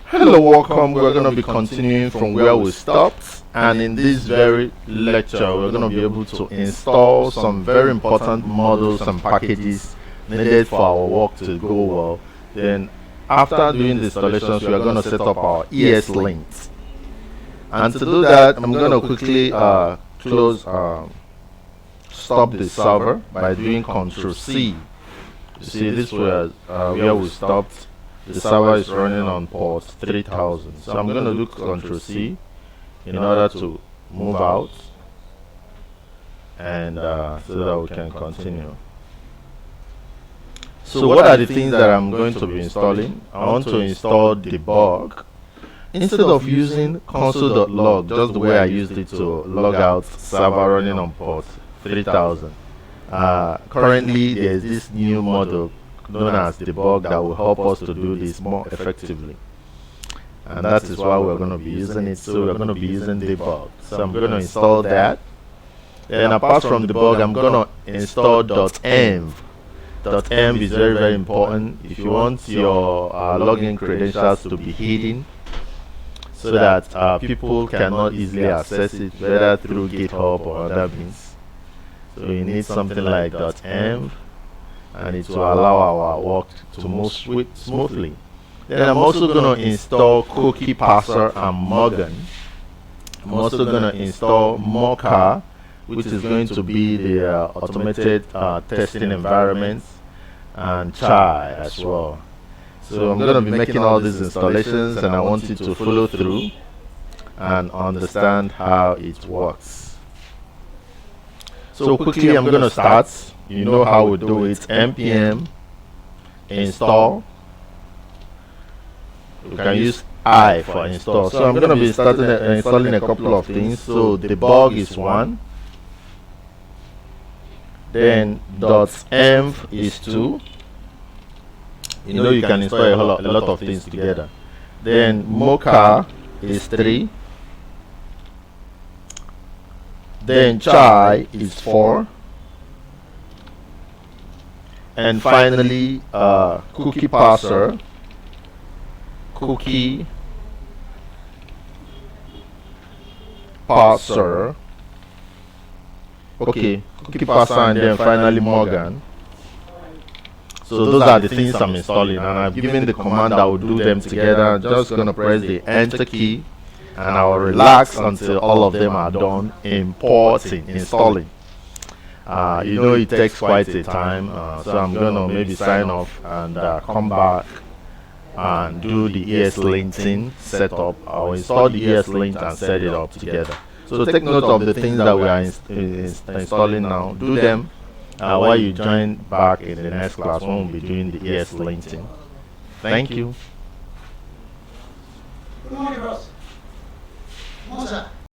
Hello, welcome. We're going to be continuing from where we stopped, and in this very lecture we're going to be able to install some very important models and packages needed for our work to go well. Then after doing the installations, we are going to set up our ESLint, and to do that I'm going to quickly stop the server by doing Ctrl+C. You see, this was where we stopped. The server is running on port 3000, so I'm going to do Ctrl+C in order to move out, and so that we can continue. So what are the things that I'm going to be installing? I want to install debug. Instead of using console.log, just the way I used it to log out server running on port 3000, currently there is this new model known as debug that will help us to do this more effectively, and that is why we're going to be using it. So we're going to be using debug. So I'm going to install that. Then apart from debug, I'm going to install dotenv. Dotenv is very, very important if you want your login credentials to be hidden, so that people cannot easily access it, whether through GitHub or other means. So you need something like dotenv, and it will allow our work to move smoothly. Then I'm also going to install cookie parser and Morgan. I'm also going to install mocha, which is going to be the automated testing environment, and chai as well. So I'm going to be making all these installations, and I want you to follow through and understand how it works. So quickly I'm going to start. You know how we do it. npm install. You can use I for install. So I'm going to be installing a couple of things. So debug is one. Then .env is 2. You know you can install a lot of things together. Then mocha is 3. Then chai is 4. And finally cookie parser, and then finally Morgan. So those are the things I'm installing, and I've given the command that will do them together. I'm just going to press the enter key, and I will relax until all of them are done installing. You know it takes quite a time, so I'm going to maybe sign off and come back and do the ESLinting setup. I'll install the ESLint and set it up together. So take note of the things that we are installing now. Do them while you join back in the next class when we'll be doing the ESLinting. Thank you. Good morning, boss. Mocha.